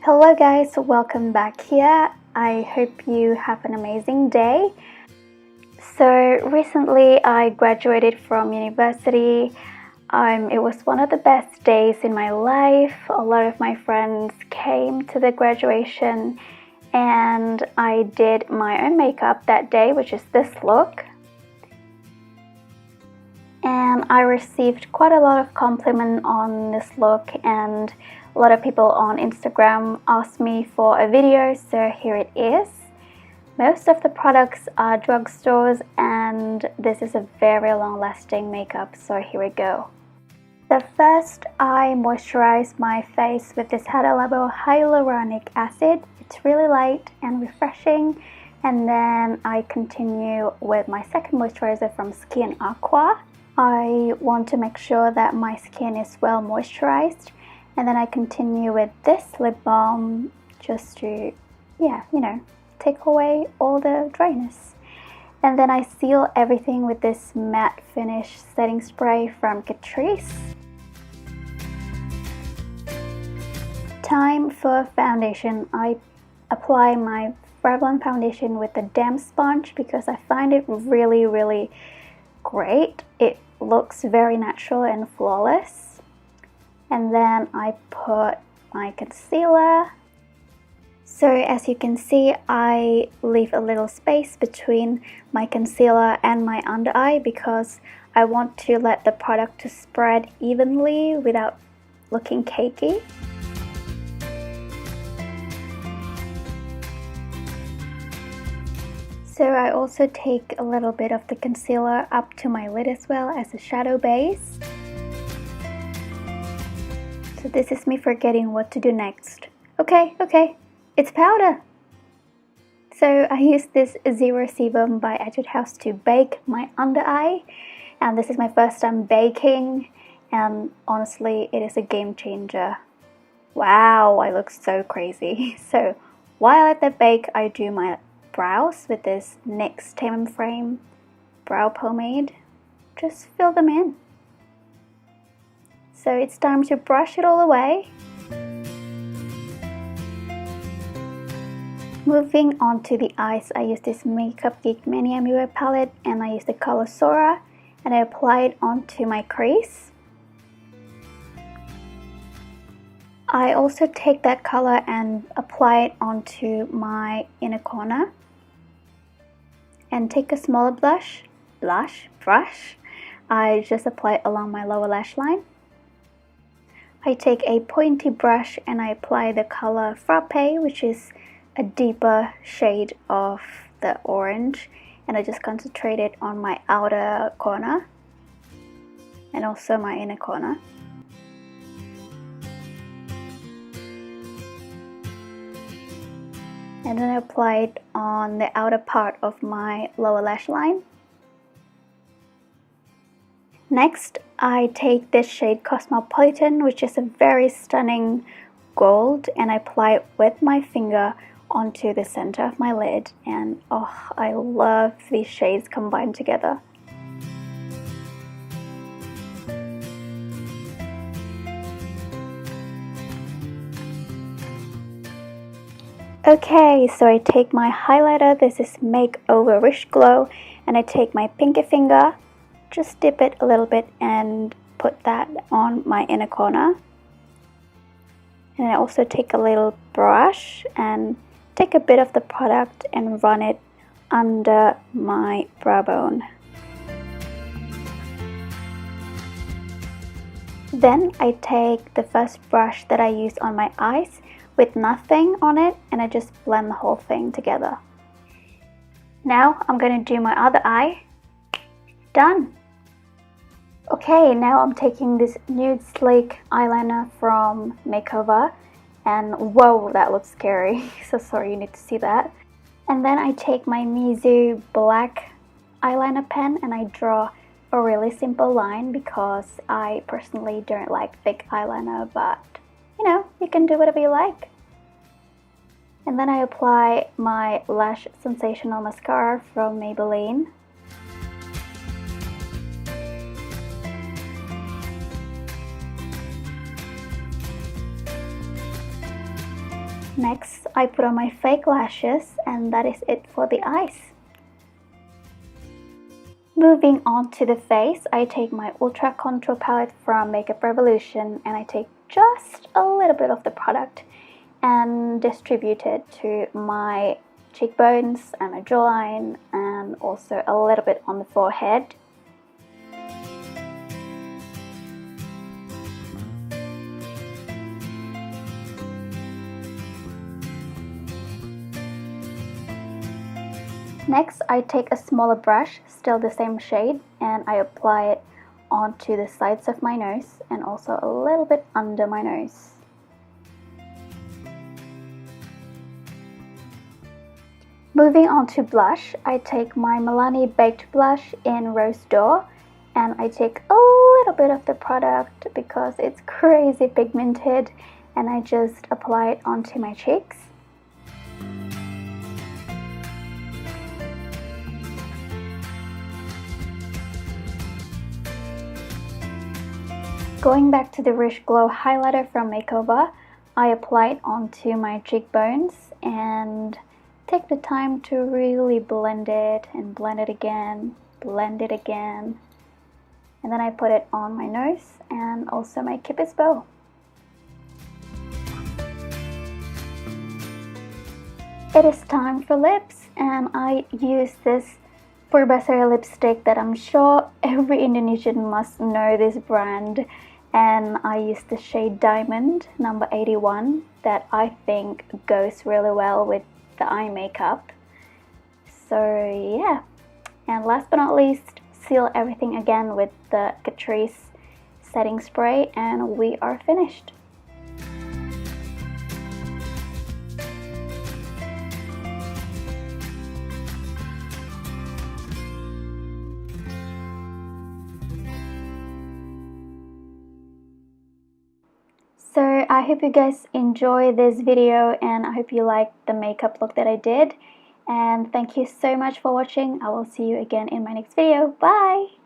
Hello guys, welcome back here. I hope you have an amazing day. So recently I graduated from university. It was one of the best days in my life. A lot of my friends came to the graduation and I did my own makeup that day, which is this look. And I received quite a lot of compliment on this look, and a lot of people on Instagram asked me for a video, so here it is. Most of the products are drugstores and this is a very long lasting makeup, so here we go. So first I moisturize my face with this Hada Labo hyaluronic acid. It's really light and refreshing, and then I continue with my second moisturizer from Skin Aqua. I want to make sure that my skin is well moisturized, and then I continue with this lip balm just to, take away all the dryness. And then I seal everything with this matte finish setting spray from Catrice. Time for foundation. I apply my Revlon foundation with a damp sponge because I find it really great. It looks very natural and flawless. And then I put my concealer. So as you can see, I leave a little space between my concealer and my under eye because I want to let the product to spread evenly without looking cakey. So I also take a little bit of the concealer up to my lid as well as a shadow base. So this is me forgetting what to do next. Okay, it's powder! So I use this Zero Sebum by Etude to bake my under eye. And this is my first time baking, and honestly it is a game changer. Wow, I look so crazy. So while I let that bake, I do my brows with this NYX Tame Frame brow pomade. Just fill them in. So it's time to brush it all away. Moving on to the eyes, I use this Makeup Geek Manny Mirror palette, and I use the Colorstay, and I apply it onto my crease. I also take that color and apply it onto my inner corner. And take a smaller brush, I just apply it along my lower lash line. I take a pointy brush and I apply the color Frappe, which is a deeper shade of the orange, and I just concentrate it on my outer corner and also my inner corner. And then I apply it on the outer part of my lower lash line. Next, I take this shade Cosmopolitan, which is a very stunning gold, and I apply it with my finger onto the center of my lid. And oh, I love these shades combined together. Okay, so I take my highlighter, this is Makeover Riche Glow, and I take my pinky finger, just dip it a little bit and put that on my inner corner. And I also take a little brush and take a bit of the product and run it under my brow bone. Then I take the first brush that I use on my eyes with nothing on it, and I just blend the whole thing together. Now I'm going to do my other eye. Done! Okay, now I'm taking this Nude Sleek eyeliner from Makeover, and whoa, that looks scary. So sorry, you need to see that. And then I take my Mizzu black eyeliner pen and I draw a really simple line because I personally don't like thick eyeliner, but you can do whatever you like. And then I apply my Lash Sensational Mascara from Maybelline. Next, I put on my fake lashes, and that is it for the eyes. Moving on to the face, I take my Ultra Contour palette from Makeup Revolution, and I take just a little bit of the product and distribute it to my cheekbones and my jawline, and also a little bit on the forehead. Next, I take a smaller brush, still the same shade, and I apply it onto the sides of my nose and also a little bit under my nose. Moving on to blush, I take my Milani Baked Blush in Rose D'Or, and I take a little bit of the product because it's crazy pigmented, and I just apply it onto my cheeks. Going back to the Riche Glow highlighter from Makeover, I apply it onto my cheekbones and take the time to really blend it and blend it again, blend it again. And then I put it on my nose and also my cupid's bow. It is time for lips, and I use this Purbasari lipstick that I'm sure every Indonesian must know this brand, and I use the shade Diamond number 81 that I think goes really well with the eye makeup. So yeah, and last but not least, seal everything again with the Catrice setting spray, and we are finished. So I hope you guys enjoy this video, and I hope you liked the makeup look that I did. And thank you so much for watching. I will see you again in my next video. Bye!